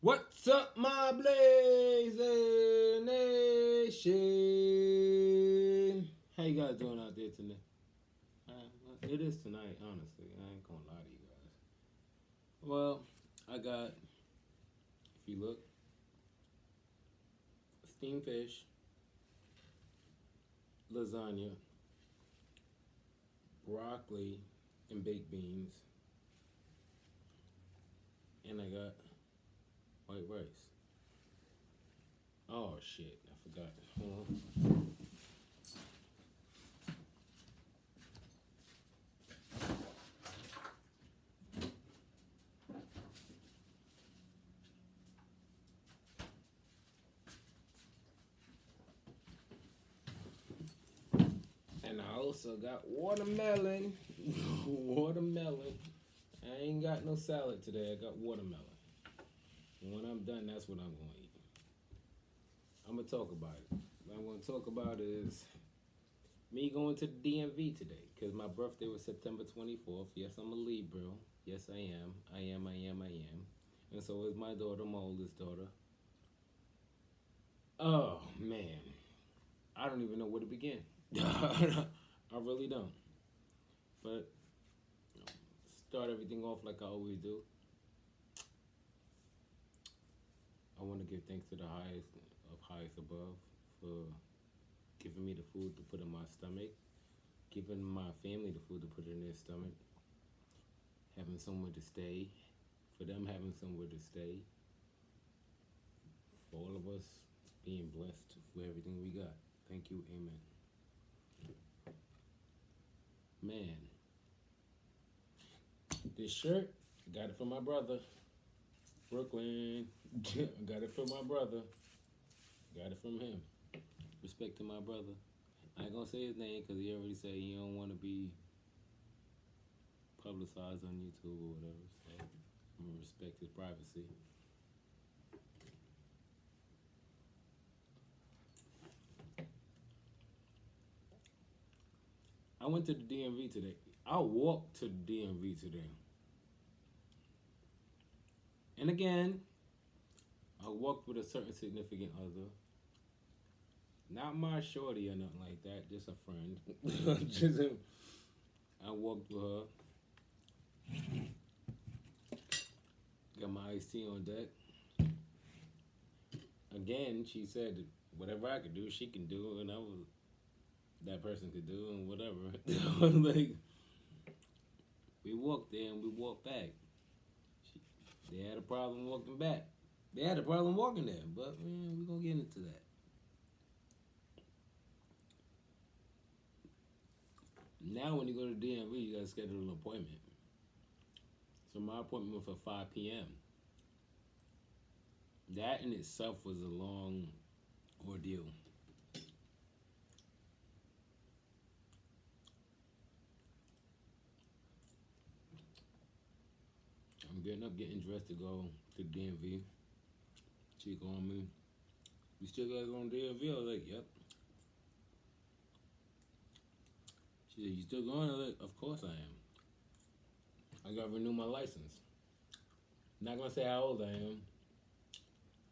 What's up, my blazing nation? How you guys doing out there tonight? It is tonight, honestly. I ain't gonna lie to you guys. Well, I got, if you look, steamed fish, lasagna, broccoli, and baked beans, and I got white rice. Oh shit, I forgot. Hold on. And I also got watermelon. Watermelon. I ain't got no salad today. I got watermelon. And when I'm done, that's what I'm going to eat. I'm going to talk about it. What I'm going to talk about is me going to the DMV today because my birthday was September 24th. Yes, I'm a Libra. Yes, I am. I am. And so is my daughter, my oldest daughter. Oh, man. I don't even know where to begin. I really don't. But start everything off like I always do. I want to give thanks to the highest of highest above for giving me the food to put in my stomach, giving my family the food to put in their stomach, having somewhere to stay, for them having somewhere to stay, for all of us being blessed for everything we got. Thank you, amen. Man, this shirt, I got it from my brother, Brooklyn. I got it from my brother. Got it from him. Respect to my brother. I ain't gonna say his name because he already said he don't want to be publicized on YouTube or whatever. So I'm gonna respect his privacy. I went to the DMV today. I walked to the DMV today. And again, I walked with a certain significant other. Not my shorty or nothing like that, just a friend. I walked with her. Got my iced tea on deck. Again, she said whatever I could do, she can do, and I was that person could do, and whatever. Like we walked there and we walked back. They had a problem walking back. They had a problem walking there, but man, we're gonna get into that. Now, when you go to DMV, you gotta schedule an appointment. So my appointment was for 5 p.m. That in itself was a long ordeal. I'm getting up, getting dressed to go to DMV. She called me. You still gotta go on DMV? I was like, yep. She said, you still going? I was like, of course I am. I gotta renew my license. Not gonna say how old I am,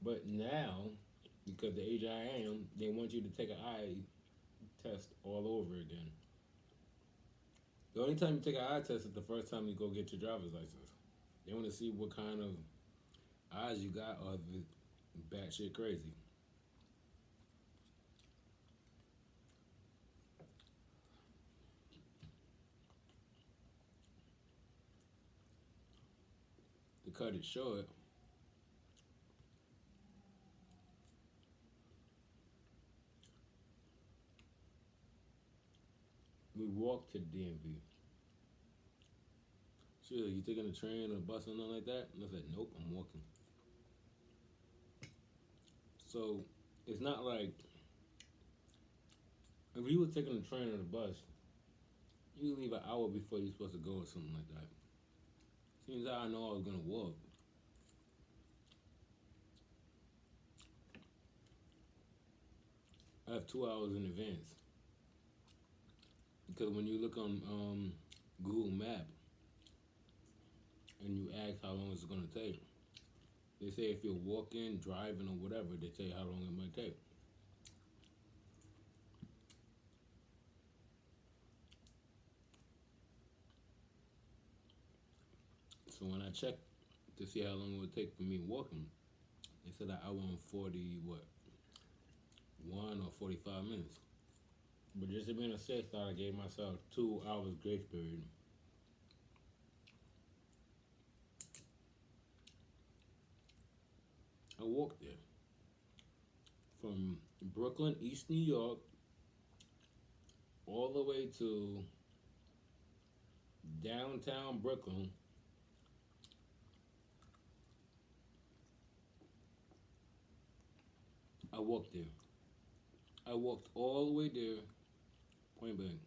but now, because the age I am, they want you to take an eye test all over again. The only time you take an eye test is the first time you go get your driver's license. They want to see what kind of eyes you got or if it's batshit crazy. To cut it short, we walked to the DMV. She was like, you taking a train or a bus or nothing like that? And I said, nope, I'm walking. So it's not like if you were taking a train or a bus, you leave an hour before you're supposed to go or something like that. Seems how I know I was gonna walk. I have 2 hours in advance because when you look on Google Map and you ask how long it's gonna take, They say if you're walking, driving, or whatever, they tell you how long it might take. So when I checked to see how long it would take for me walking, they said that I went 1 or 45 minutes. But just to be on the safe side, I gave myself 2 hours grace period. I walked there from Brooklyn, East New York, all the way to downtown Brooklyn. I walked there. I walked all the way there, point blank.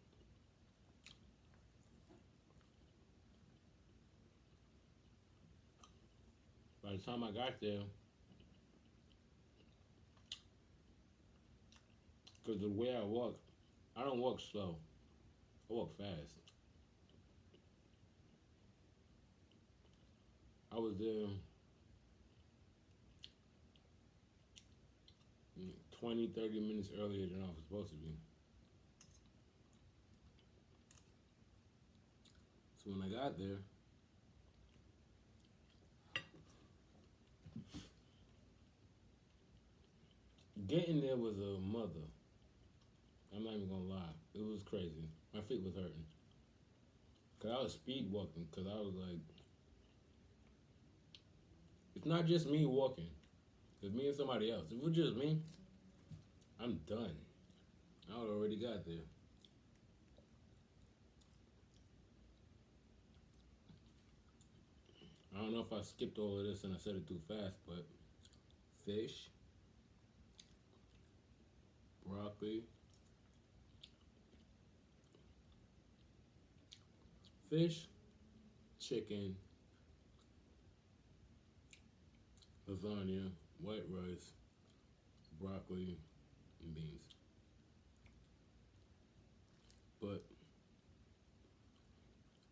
By the time I got there, because the way I walk, I don't walk slow. I walk fast. I was there 20, 30 minutes earlier than I was supposed to be. So when I got there, getting there was a mother. I'm not even gonna lie. It was crazy. My feet was hurting. Cause I was speed walking. Cause I was like, it's not just me walking. It's me and somebody else. If it was just me, I'm done. I would already got there. I don't know if I skipped all of this and I said it too fast, but fish, broccoli, fish, chicken, lasagna, white rice, broccoli, and beans. But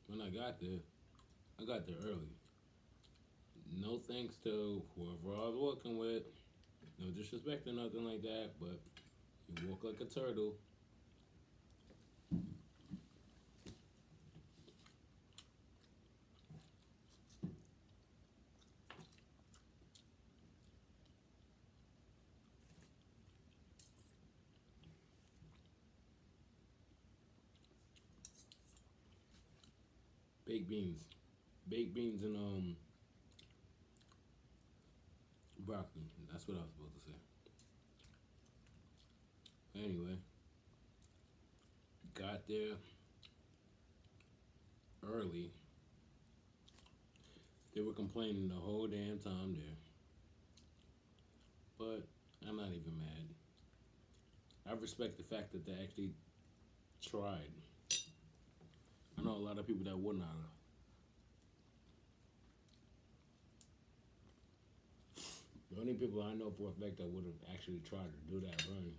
when I got there early. No thanks to whoever I was working with. No disrespect or nothing like that, but you walk like a turtle. Baked beans. Baked beans and broccoli. That's what I was supposed to say. Anyway, got there early. They were complaining the whole damn time there. But I'm not even mad. I respect the fact that they actually tried. I know a lot of people that would not have. The only people I know for a fact that would have actually tried to do that run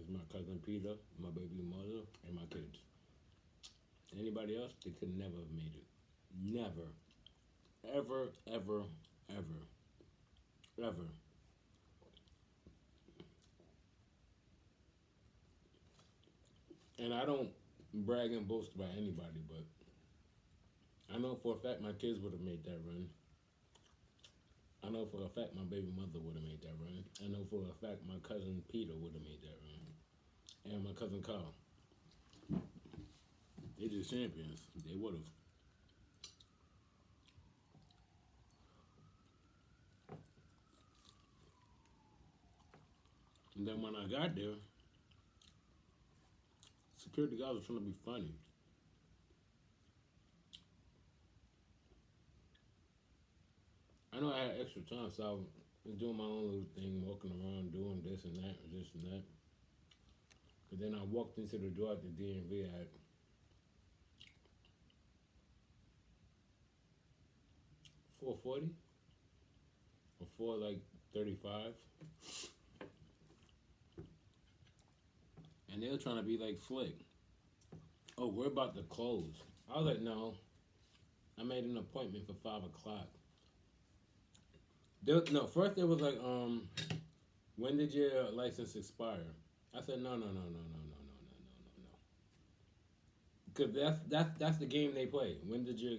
is my cousin Peter, my baby mother, and my kids. Anybody else, they could never have made it. Never. Ever, ever, ever, ever. And I don't brag and boast about anybody, but I know for a fact my kids would have made that run. I know for a fact my baby mother would have made that run. I know for a fact my cousin Peter would have made that run. And my cousin Carl. They just champions. They would have. And then when I got there, security guys was trying to be funny. I know I had extra time, so I was doing my own little thing, walking around, doing this and that, and this and that. But then I walked into the door at the DMV at 4:40 or 4:35, and they were trying to be like slick. Oh, we're about to close. I was like, no. I made an appointment for 5 o'clock. No, first it was like, when did your license expire? I said, no, no, no, no, no, no, no, no, no, no, no. Because that's the game they play. When did your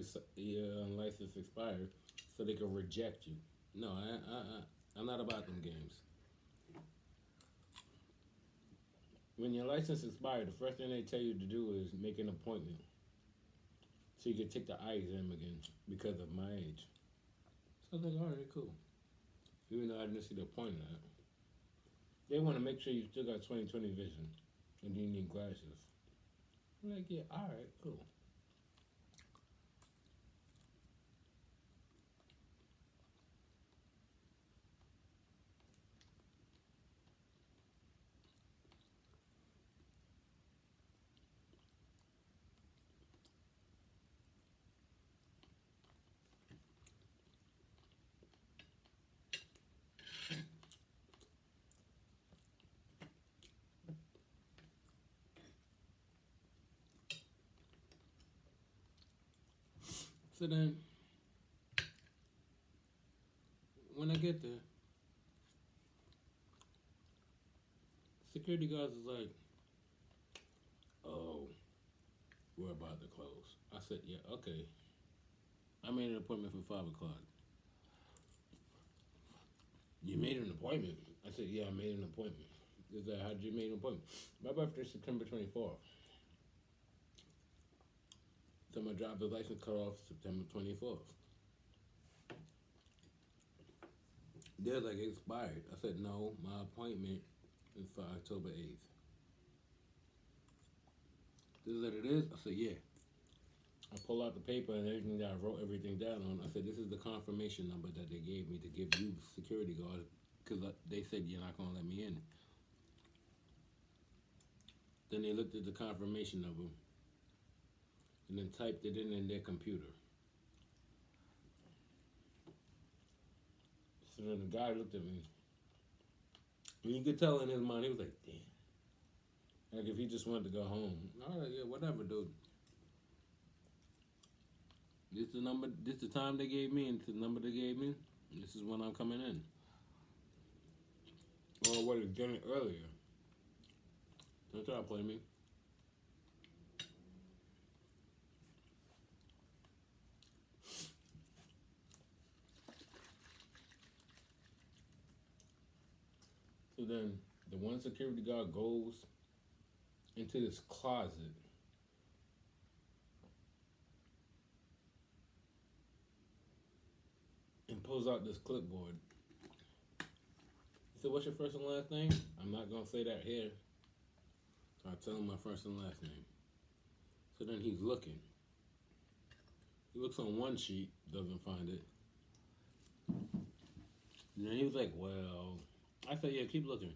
license expire? So they can reject you. No, I'm not about them games. When your license expires, the first thing they tell you to do is make an appointment so you can take the eye exam again because of my age. So I was like, all right, cool. Even though I didn't see the point of that. They want to make sure you still got 20/20 vision and you need glasses. I'm like, yeah, all right, cool. So then, when I get there, security guards is like, oh, we're about to close. I said, yeah, okay. I made an appointment for 5 o'clock. You made an appointment? I said, yeah, I made an appointment. Is that how did you make an appointment? My birthday's September 24th. So my driver's license cut off September 24th. They're like, it expired. I said, no, my appointment is for October 8th. This is what it is? I said, yeah. I pull out the paper and everything that I wrote everything down on. I said, this is the confirmation number that they gave me to give you, security guard, because they said you're not going to let me in. Then they looked at the confirmation number and then typed it in their computer. So then the guy looked at me, and you could tell in his mind, he was like, damn. Like if he just wanted to go home. All right, yeah, whatever, dude. This the number. This the time they gave me, and this the number they gave me. This is when I'm coming in. Or what is done it earlier. Don't try to play me. So then the one security guard goes into this closet and pulls out this clipboard. He said, what's your first and last name? I'm not going to say that here. So I tell him my first and last name. So then he's looking. He looks on one sheet, doesn't find it. And then he was like, well, I said, yeah, keep looking.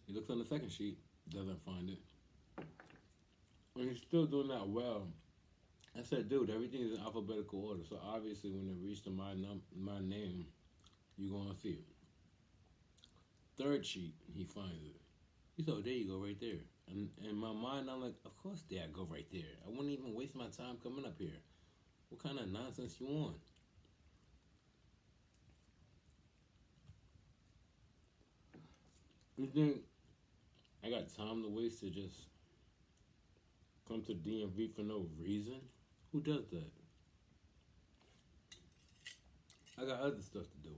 He looks on the second sheet, doesn't find it. And he's still doing that well. I said, dude, everything is in alphabetical order. So obviously when it reaches to my name, you're going to see it. Third sheet, he finds it. He said, oh, there you go, right there. And in my mind, I'm like, of course there I go right there. I wouldn't even waste my time coming up here. What kind of nonsense you want? You think I got time to waste to just come to DMV for no reason? Who does that? I got other stuff to do.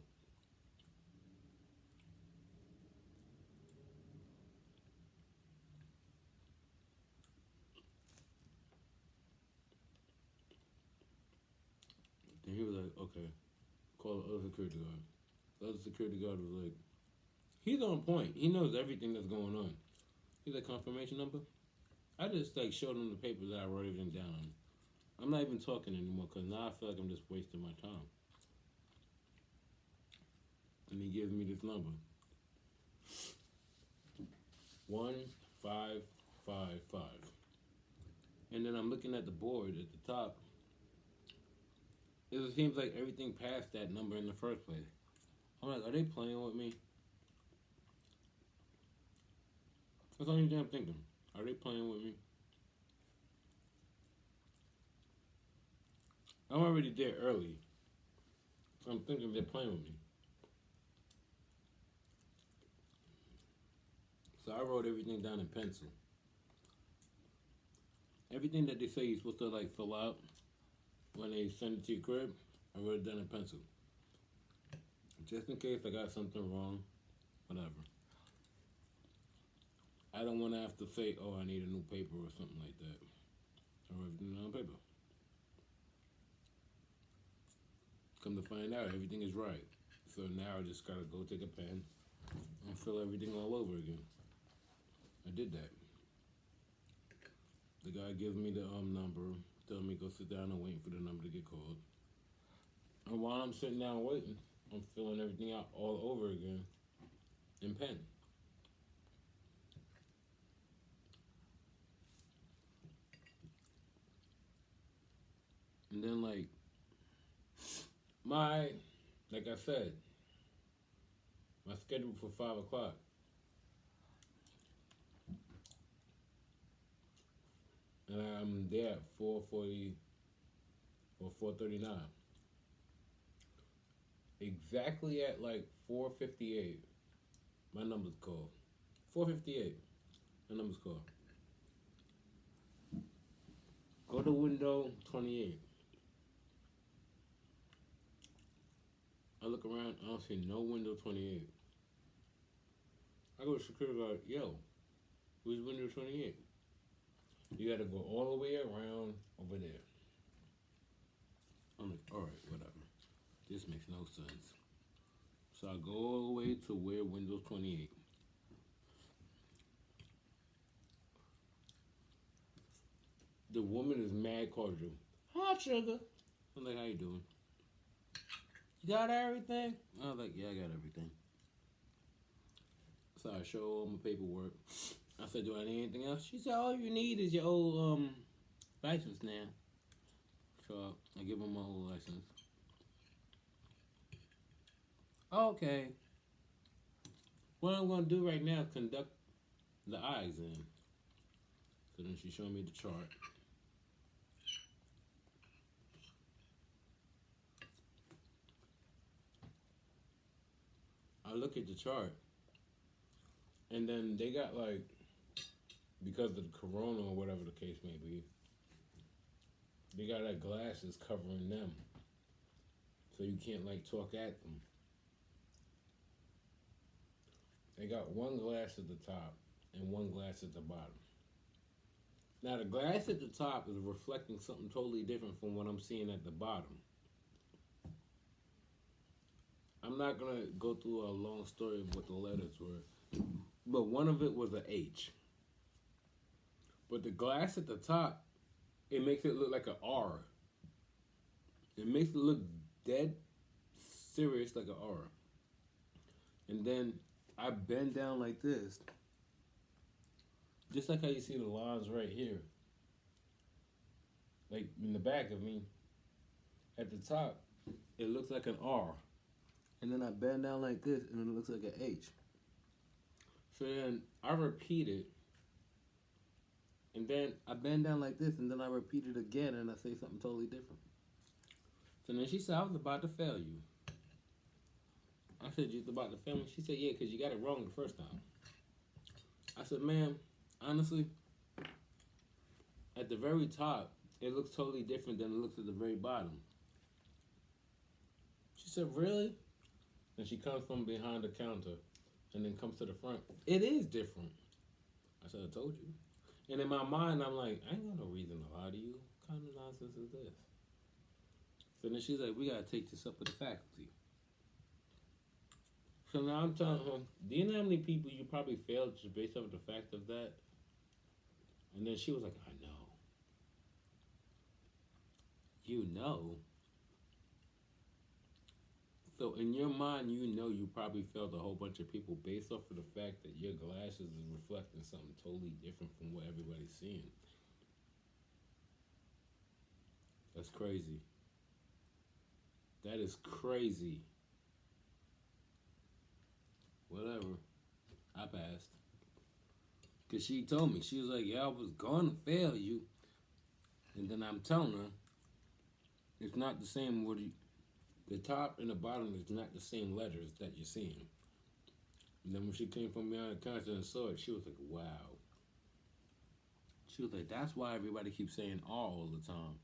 Then he was like, okay, call the other security guard. The other security guard was like, he's on point. He knows everything that's going on. He's like, confirmation number? I just like showed him the papers that I wrote everything down on. I'm not even talking anymore because now I feel like I'm just wasting my time. And he gives me this number. 1555. And then I'm looking at the board at the top. It seems like everything passed that number in the first place. I'm like, are they playing with me? That's the only thing I'm thinking. Are they playing with me? I'm already there early I'm thinking they're playing with me. So I wrote everything down in pencil. Everything that they say you're supposed to like fill out when they send it to your crib, I wrote it down in pencil. Just in case I got something wrong, whatever. I don't want to have to say, oh, I need a new paper or something like that. I wrote everything down on paper. Come to find out, everything is right. So now I just gotta go take a pen and fill everything all over again. I did that. The guy gives me the number, tells me go sit down and wait for the number to get called. And while I'm sitting down waiting, I'm filling everything out all over again in pen. And then like I said, my schedule for 5 o'clock. And I'm there at 4:40 or 4:39. Exactly at like 4:58, my number's called. 4:58, my number's called. Go to window 28. I look around, I don't see no window 28. I go to security guard, yo, where's window 28? You gotta go all the way around over there. I'm like, alright, whatever. This makes no sense. So I go all the way to where window 28. The woman is mad cordial. Hi, sugar. I'm like, how you doing? You got everything? I was like, yeah, I got everything. So I show all my paperwork. I said, do I need anything else? She said, all you need is your old license now. So I give her my old license. Okay. What I'm going to do right now is conduct the eye exam. So then she showed me the chart. I look at the chart. And then they got like, because of the corona or whatever the case may be, they got like glasses covering them. So you can't like talk at them. They got one glass at the top and one glass at the bottom. Now the glass at the top is reflecting something totally different from what I'm seeing at the bottom. I'm not gonna go through a long story of what the letters were, but one of it was an H. But the glass at the top, it makes it look like an R. It makes it look dead serious like an R. And then I bend down like this, just like how you see the lines right here. Like in the back of me, at the top, it looks like an R. And then I bend down like this, and it looks like an H. So then I repeat it, and then I bend down like this, and then I repeat it again, and I say something totally different. So then she said, I was about to fail you. I said, you was about to fail me? She said, yeah, because you got it wrong the first time. I said, ma'am, honestly, at the very top, it looks totally different than it looks at the very bottom. She said, really? And she comes from behind the counter and then comes to the front. It is different. I said, I told you. And in my mind, I'm like, I ain't got no reason to lie to you. What kind of nonsense is this? So then she's like, we got to take this up with the faculty. So now I'm telling her, do you know how many people you probably failed just based off the fact of that? And then she was like, I know. You know? So in your mind, you know you probably failed a whole bunch of people based off of the fact that your glasses is reflecting something totally different from what everybody's seeing. That's crazy. That is crazy. Whatever. I passed. Because she told me, she was like, yeah, I was going to fail you. And then I'm telling her, it's not the same the top and the bottom is not the same letters that you're seeing. And then when she came from behind the counter and saw it, she was like, wow. She was like, that's why everybody keeps saying R all the time.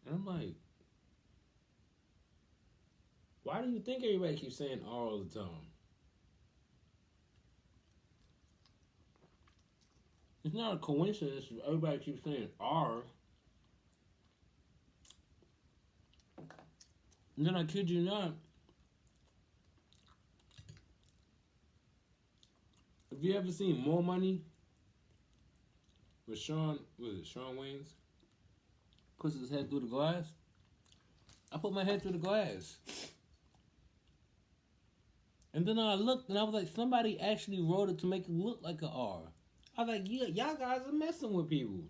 And I'm like, why do you think everybody keeps saying R all the time? It's not a coincidence everybody keeps saying R. And then I kid you not, have you ever seen More Money with Sean, was it Sean Wayans? Puts his head through the glass. I put my head through the glass. And then I looked and I was like, somebody actually wrote it to make it look like an R. I was like, yeah, y'all guys are messing with people.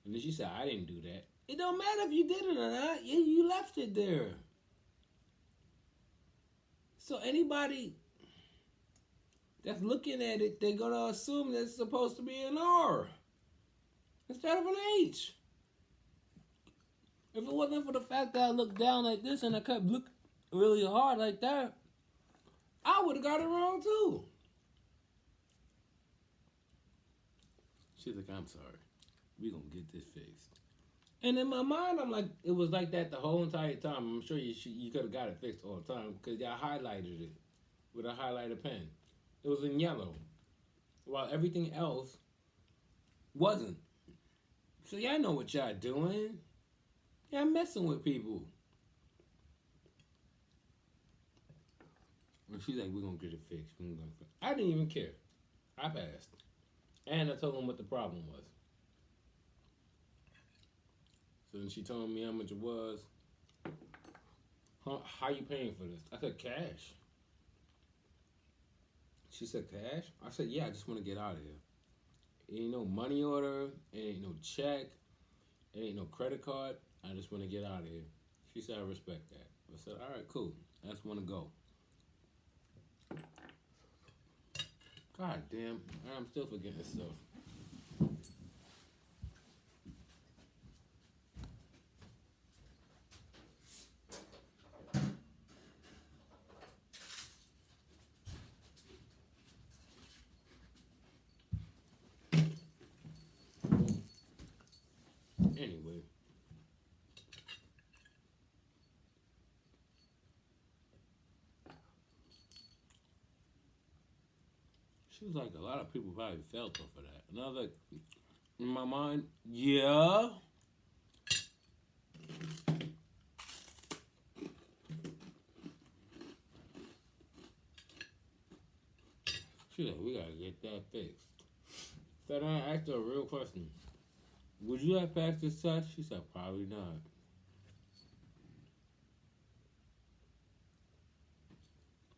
And then she said, I didn't do that. It don't matter if you did it or not. You left it there. So anybody that's looking at it, they're going to assume that it's supposed to be an R instead of an H. If it wasn't for the fact that I looked down like this and I kept looking really hard like that, I would have got it wrong too. She's like, I'm sorry. We're going to get this fixed. And in my mind, I'm like, it was like that the whole entire time. I'm sure you could have got it fixed all the time because y'all highlighted it with a highlighter pen. It was in yellow, while everything else wasn't. So y'all know what y'all doing. Y'all messing with people. And she's like, we're going to get it fixed. I didn't even care. I passed. And I told them what the problem was. So then she told me how much it was. How you paying for this? I said, cash. She said, cash? I said, yeah, I just want to get out of here. It ain't no money order. It ain't no check. It ain't no credit card. I just want to get out of here. She said, I respect that. I said, all right, cool. I just want to go. God damn, I'm still forgetting stuff. Anyway. She was like, a lot of people probably felt off of that. And I was like, in my mind, yeah. She's like, we gotta get that fixed. So then I asked her a real question. Would you have passed this test? She said, probably not.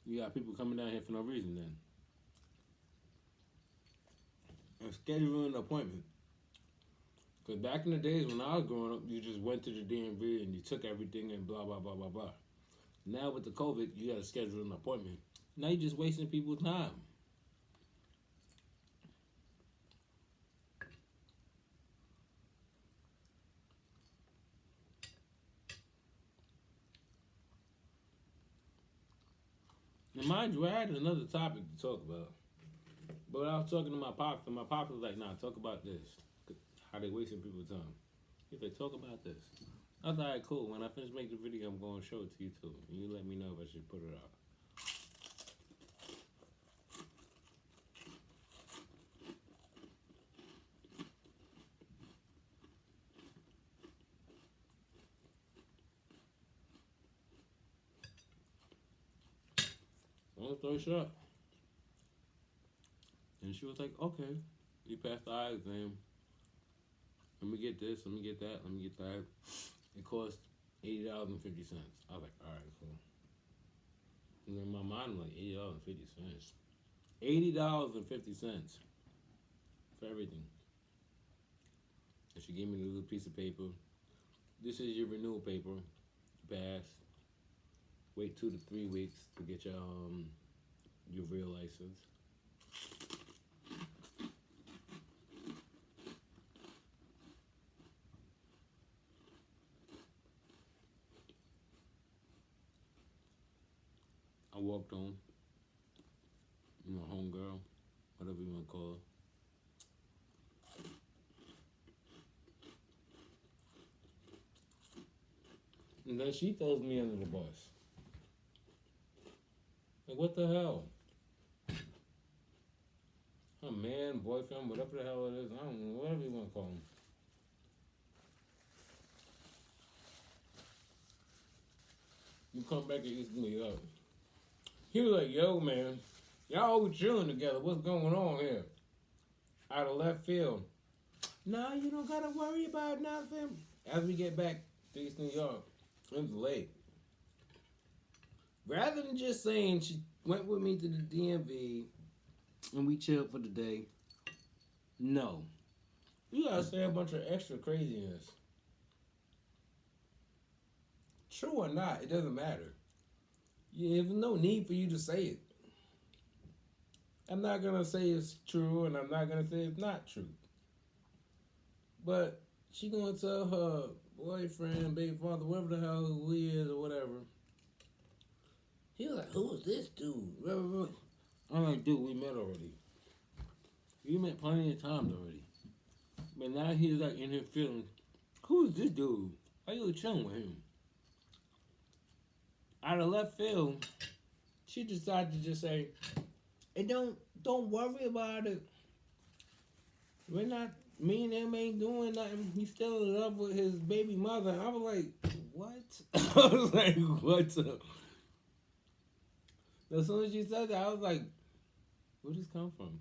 You got people coming down here for no reason then. And scheduling an appointment. Because back in the days when I was growing up, you just went to the DMV and you took everything and blah, blah, blah, blah, blah. Now with the COVID, you got to schedule an appointment. Now you're just wasting people's time. And mind you, I had another topic to talk about. But I was talking to my pops, and my pops was like, nah, talk about this. How they wasting people's time. He's like, talk about this. I was like, all right, cool. When I finish making the video, I'm going to show it to you too. And you let me know if I should put it out. Long story short. And she was like, okay, you passed the eye exam. Let me get this, let me get that, let me get that. It cost $80.50. I was like, all right, cool. And in my mind, I'm like, $80.50. $80.50 for everything. And she gave me a little piece of paper. This is your renewal paper. You pass. Wait 2 to 3 weeks to get your real license. I walked home. Homegirl, whatever you want to call her. And then she throws me under the bus. Like, what the hell? A man, boyfriend, whatever the hell it is, I don't know, whatever you want to call him. You come back and eat me up. He was like, yo, man, y'all always chilling together. What's going on here? Out of left field. Nah, you don't gotta worry about nothing. As we get back to East New York, it was late. Rather than just saying she went with me to the DMV and we chilled for the day, no. You gotta say a bunch of extra craziness. True or not, it doesn't matter. There's no need for you to say it. I'm not gonna say it's true and I'm not gonna say it's not true. But she gonna tell her boyfriend, baby father, whatever the hell he is or whatever. He was like, who is this dude? I'm like, dude, we met already. We met plenty of times already. But now he's like in his feelings. Who is this dude? Why you chilling with him? Out of left field, she decided to just say, hey, don't worry about it. We're not, me and him ain't doing nothing. He's still in love with his baby mother. And I was like, what? I was like, what? As soon as she said that, I was like, where did this come from?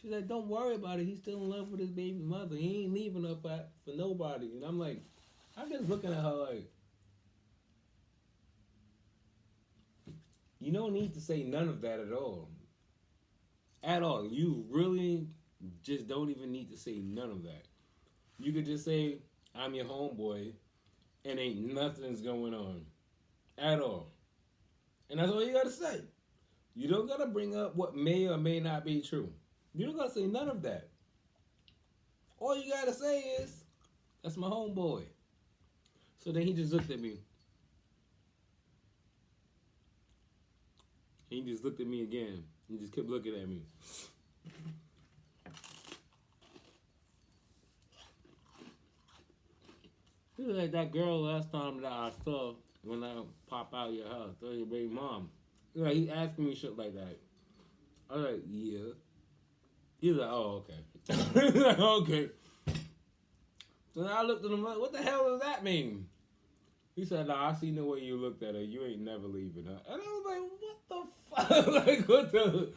She's like, don't worry about it. He's still in love with his baby mother. He ain't leaving her for nobody. And I'm like, I'm just looking at her like, you don't need to say none of that at all. At all. You really just don't even need to say none of that. You could just say, I'm your homeboy, and ain't nothing's going on. At all. And that's all you gotta say. You don't gotta bring up what may or may not be true. You don't gotta say none of that. All you gotta say is, that's my homeboy. So then he just looked at me. He just looked at me again. He just kept looking at me. He was like that girl last time that I saw when I pop out your house, or your baby mom. Like, he asked me shit like that. I was like, yeah. He was like, oh, okay. He was like, okay. So then I looked at him like, what the hell does that mean? He said, nah, I seen the way you looked at her. You ain't never leaving her. And I was like, what the fuck? Like, what the?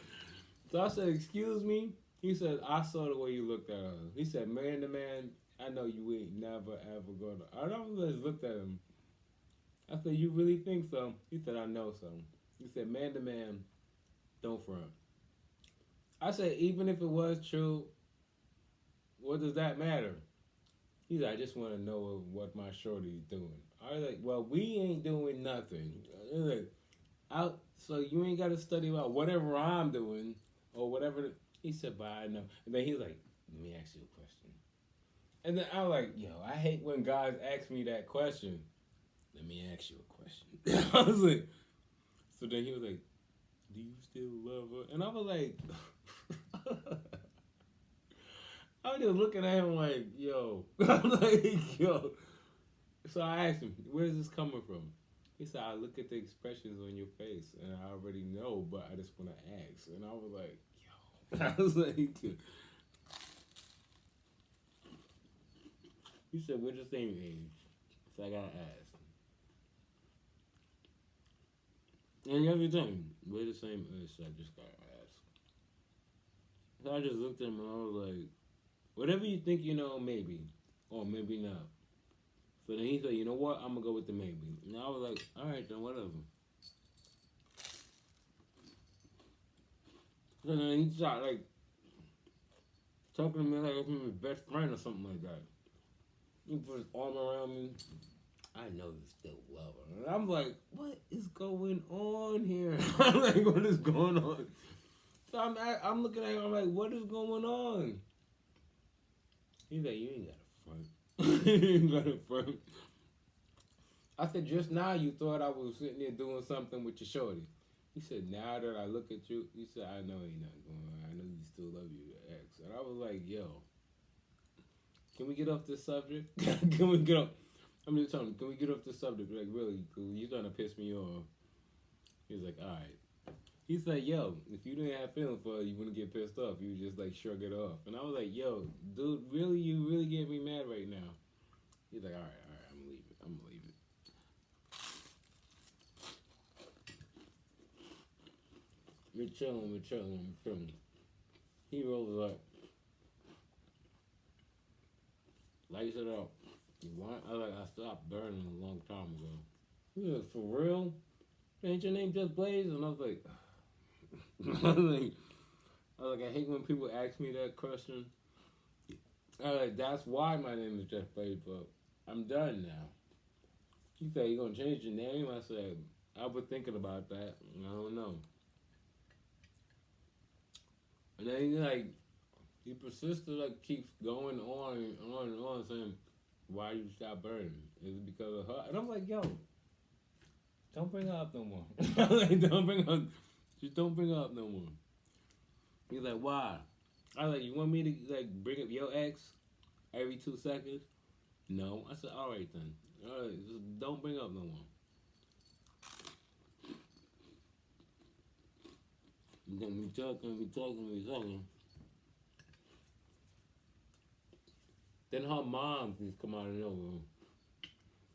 So I said, excuse me? He said, I saw the way you looked at her. He said, man to man, I know you ain't never, ever gonna. And I just looked at him. I said, you really think so? He said, I know so. He said, man to man, don't front. I said, even if it was true, what does that matter? He's like, I just want to know what my shorty's doing. I was like, well, we ain't doing nothing. He's like, so you ain't got to study about whatever I'm doing or whatever. He said, but I know. And then he's like, let me ask you a question. And then I was like, yo, I hate when guys ask me that question. Let me ask you a question. I was like, so then he was like, do you still love her? And I was like, I was just looking at him like, yo. I'm like, yo. So I asked him, where's this coming from? He said, I look at the expressions on your face and I already know, but I just want to ask. And I was like, yo. I was like, he said, we're the same age. So I got to ask. And everything, we're the same age, so I just got to ask. So I just looked at him and I was like, whatever you think you know, maybe. Or maybe not. So then he said, you know what? I'm going to go with the maybe. And I was like, all right, then whatever. So then he started, like, talking to me like I'm his best friend or something like that. He put his arm around me. I know you still love her. And I'm like, what is going on here? I'm like, what is going on? So I'm looking at him, I'm like, what is going on? He's like, you ain't got to front. You ain't got to front. I said, just now you thought I was sitting there doing something with your shorty. He said, now that I look at you, he said, I know ain't nothing going on. I know you still love you, ex. And I was like, yo, can we get off this subject? Can we get off? I'm just telling him, can we get off this subject? Like, really, you're trying to piss me off. He was like, all right. He said, yo, if you didn't have feelings for her, you wouldn't get pissed off. You would just, like, shrug it off. And I was like, yo, dude, really, you really get me mad right now. He's like, all right, I'm leaving. I'm leaving. We're chilling. He rolls up, lights it up. You want? I stopped burning a long time ago. He was like, for real? Ain't your name just Blaze? And I was like, I hate when people ask me that question. I was like, that's why my name is Jeff Blaze, but I'm done now. He said, you gonna change your name? I said, I was thinking about that. I don't know. And then he persisted, keeps going on and on, saying, why you stop burning? Is it because of her? And I'm like, yo, don't bring her up no more. Don't bring her, just don't bring her up no more. He's like, why? I was like, you want me to bring up your ex every 2 seconds? No. I said, all right then. All right, just don't bring up no more. Then we talking. Then her mom just come out of nowhere.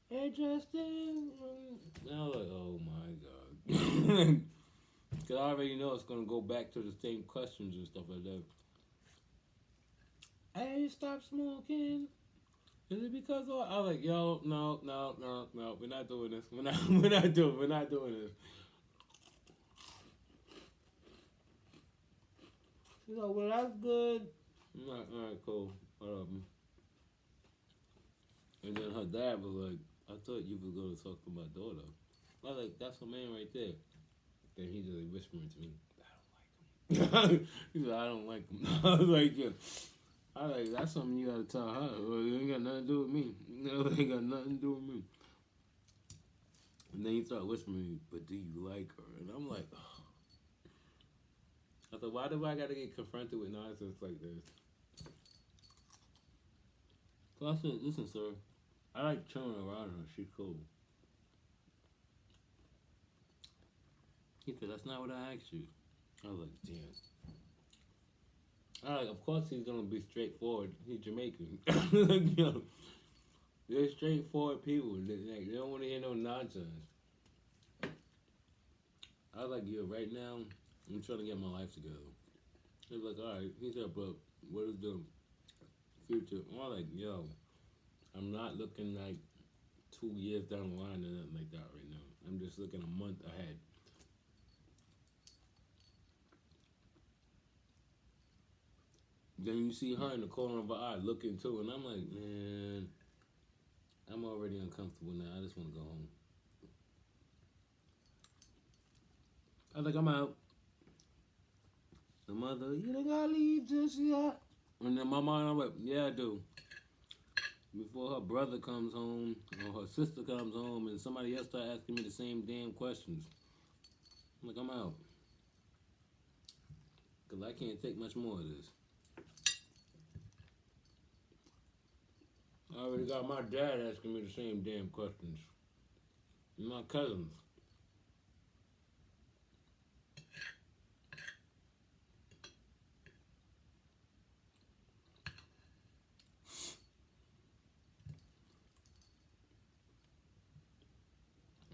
Hey, Justin. And I was like, oh my God. Because I already know it's going to go back to the same questions and stuff like that. Hey, stop smoking. Is it because of... I was like, yo, no. We're not doing this. We're not doing this. She's like, well, that's good. I'm like, all right, cool. And then her dad was like, I thought you were going to talk to my daughter. I was like, that's her man right there. Then he just whispering to me, I don't like him. He said, I don't like him. I was like, yeah. I was like, that's something you got to tell her. It ain't got nothing to do with me. It ain't got nothing to do with me. And then he started whispering, but do you like her? And I'm like, oh. I thought, why do I got to get confronted with nonsense like this? So I said, listen, sir, I like chilling around her. She's cool. He said, that's not what I asked you. I was like, damn. I was like, of course he's going to be straightforward. He's Jamaican. You know, they're straightforward people. They don't want to hear no nonsense. I was like, yo, right now, I'm trying to get my life together. He was like, all right. He said, but what is the future? I was like, yo, I'm not looking like 2 years down the line or nothing like that right now. I'm just looking a month ahead. Then you see her in the corner of her eye looking too, and I'm like, man, I'm already uncomfortable now. I just want to go home. I was like, I'm out. The mother, you don't gotta leave just yet. And then my mind, I'm like, yeah, I do. Before her brother comes home, or her sister comes home, and somebody else start asking me the same damn questions. I'm like, I'm out. Because I can't take much more of this. I already got my dad asking me the same damn questions. And my cousins.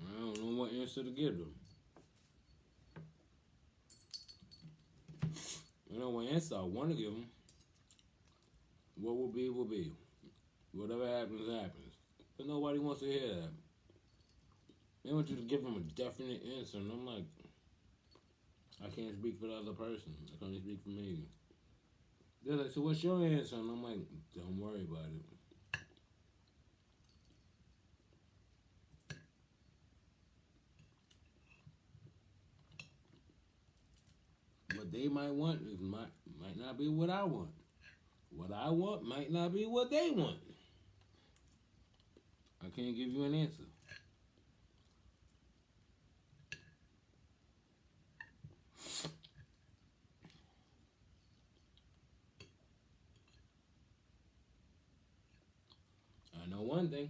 I don't know what answer to give them. I know what answer I want to give them. What will be, will be. Whatever happens, happens. But nobody wants to hear that. They want you to give them a definite answer, and I'm like, I can't speak for the other person. I can only speak for me. They're like, so what's your answer? And I'm like, don't worry about it. What they might want might not be what I want. What I want might not be what they want. I can't give you an answer. thing.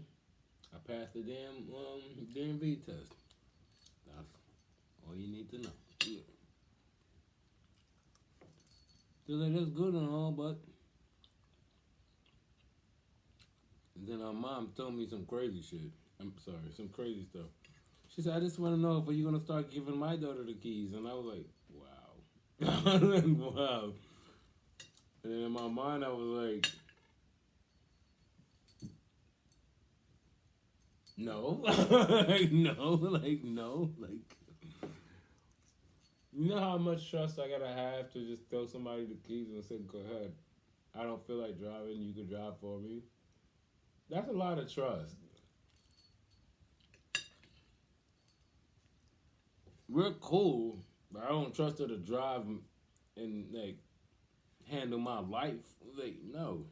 I passed the damn DMV test. That's all you need to know. Yeah. So like, that's good and all, but then our mom told me some crazy shit. I'm sorry, some crazy stuff. She said, I just want to know if you're going to start giving my daughter the keys. And I was like, wow. Wow. And then in my mind, I was like, no. Like, no. Like, no. Like, you know how much trust I got to have to just throw somebody the keys and say, go ahead. I don't feel like driving. You can drive for me. That's a lot of trust. We're cool, but I don't trust her to drive and, like, handle my life. Like, no.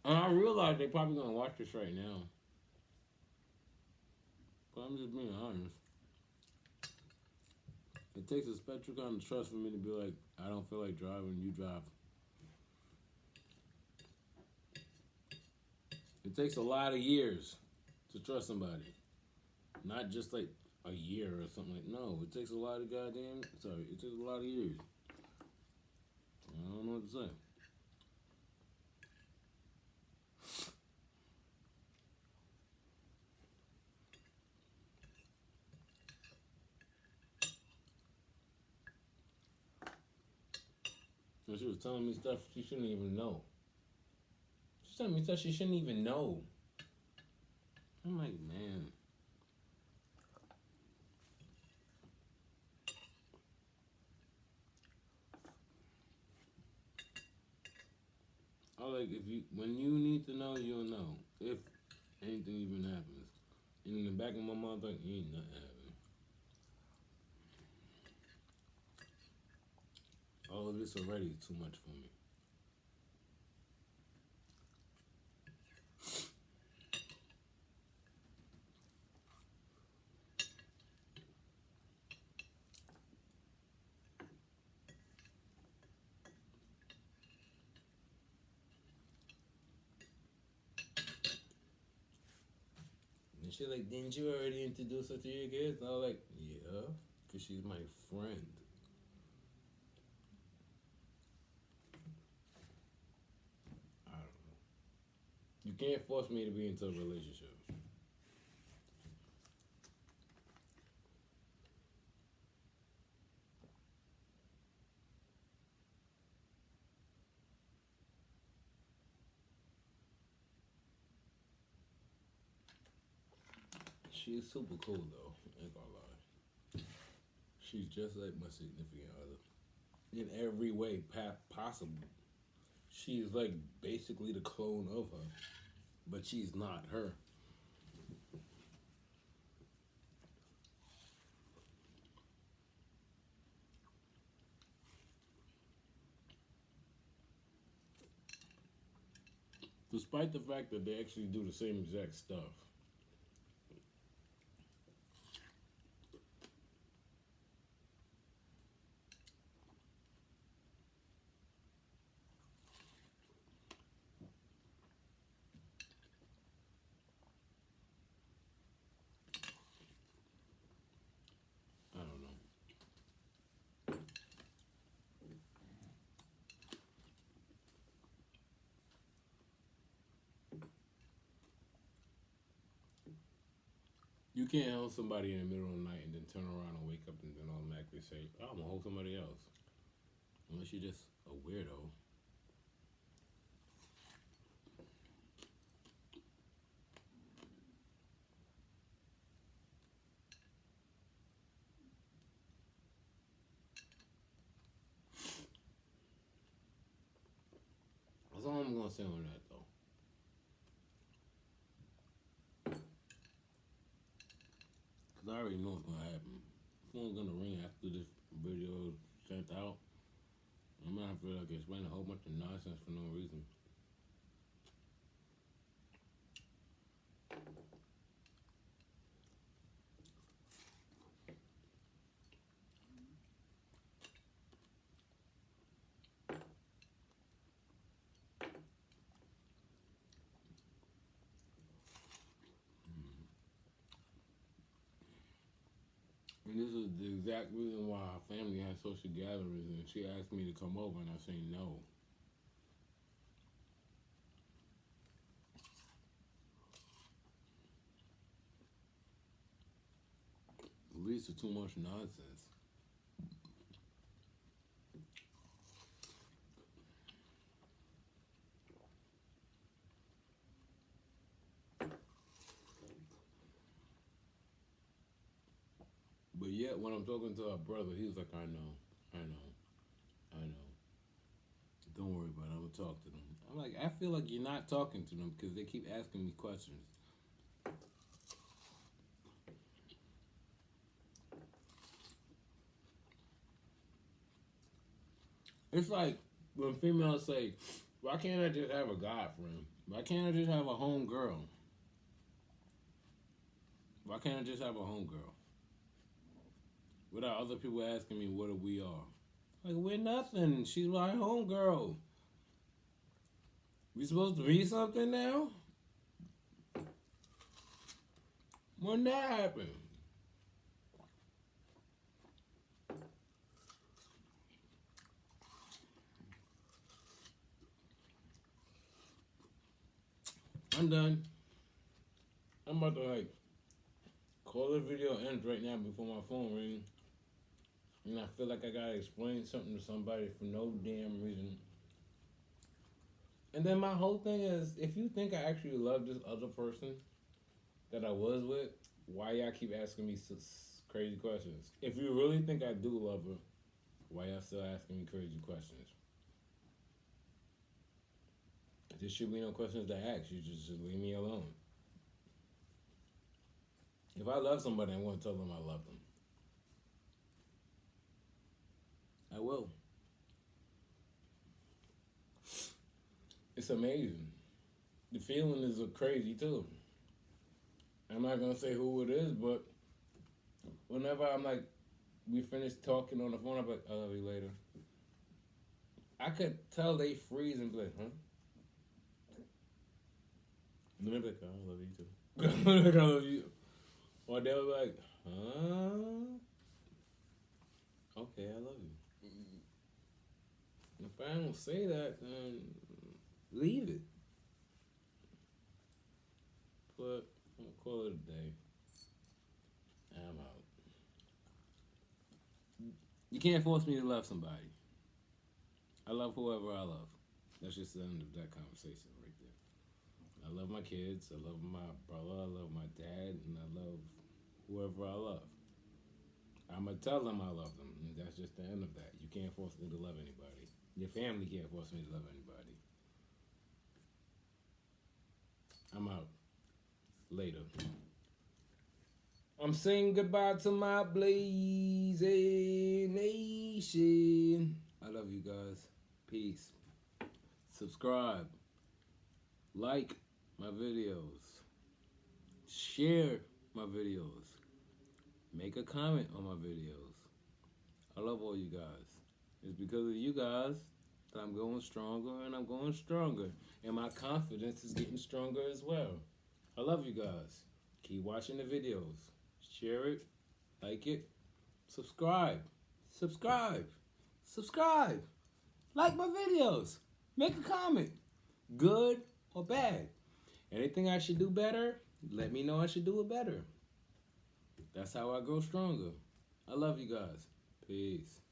And I realize they probably gonna watch this right now. But I'm just being honest. It takes a special kind of trust for me to be like, I don't feel like driving, you drive. It takes a lot of years to trust somebody. Not just like a year or something like no, it takes a lot of it takes a lot of years. I don't know what to say. And she was telling me stuff she shouldn't even know. She's telling me stuff she shouldn't even know. I'm like, man. I like if you when you need to know, you'll know. If anything even happens. And in the back of my mind, like, ain't nothing happening. All of this already is too much for me. And she's like, didn't you already introduce her to your kids? And I was like, yeah, because she's my friend. I don't know. You can't force me to be into a relationship. She's super cool though. I ain't gonna lie. She's just like my significant other in every way possible. She's like basically the clone of her, but she's not her. Despite the fact that they actually do the same exact stuff. I don't know. You can't hold somebody in the middle of the night and then turn around and wake up and then automatically say, oh, I'm gonna hold somebody else. Unless you're just a weirdo. That's all I'm gonna say on that though. Cause I already know what's gonna happen. Phone's gonna ring after this video is sent out. I'm gonna have to like explain a whole bunch of nonsense for no reason. And this is the exact reason why our family has social gatherings, and she asked me to come over, and I say no. It leads to too much nonsense. But yet, when I'm talking to our brother, he's like, I know, I know, I know. Don't worry about it. I'm going to talk to them. I'm like, I feel like you're not talking to them because they keep asking me questions. It's like when females say, why can't I just have a guy friend? Why can't I just have a home girl? Why can't I just have a home girl? Without other people asking me what we are. Like, we're nothing. She's my home girl. We supposed to be something now? When that happened? I'm done. I'm about to call the video ends right now before my phone rings. And I feel like I gotta explain something to somebody for no damn reason. And then my whole thing is, if you think I actually love this other person that I was with, why y'all keep asking me crazy questions? If you really think I do love her, why y'all still asking me crazy questions? There should be no questions to ask. You just leave me alone. If I love somebody, I want to tell them I love them. I will. It's amazing. The feeling is crazy too. I'm not gonna say who it is, but whenever I'm like, we finish talking on the phone, I'm like, I love you later. I could tell they freeze and be like, huh? And then they're like, oh, I love you too. Like, I love you. Or they'll be like, huh? Okay, I love you. If I don't say that, then leave it. But I'm gonna call it a day. I'm out. You can't force me to love somebody. I love whoever I love. That's just the end of that conversation right there. I love my kids. I love my brother. I love my dad. And I love whoever I love. I'm going to tell them I love them. And that's just the end of that. You can't force me to love anybody. Your family can't force me to love anybody. I'm out. Later. I'm saying goodbye to my blazing nation. I love you guys. Peace. Subscribe. Like my videos. Share my videos. Make a comment on my videos. I love all you guys. It's because of you guys that I'm going stronger and I'm going stronger. And my confidence is getting stronger as well. I love you guys. Keep watching the videos. Share it. Like it. Subscribe. Subscribe. Subscribe. Like my videos. Make a comment. Good or bad. Anything I should do better, let me know I should do it better. That's how I grow stronger. I love you guys. Peace.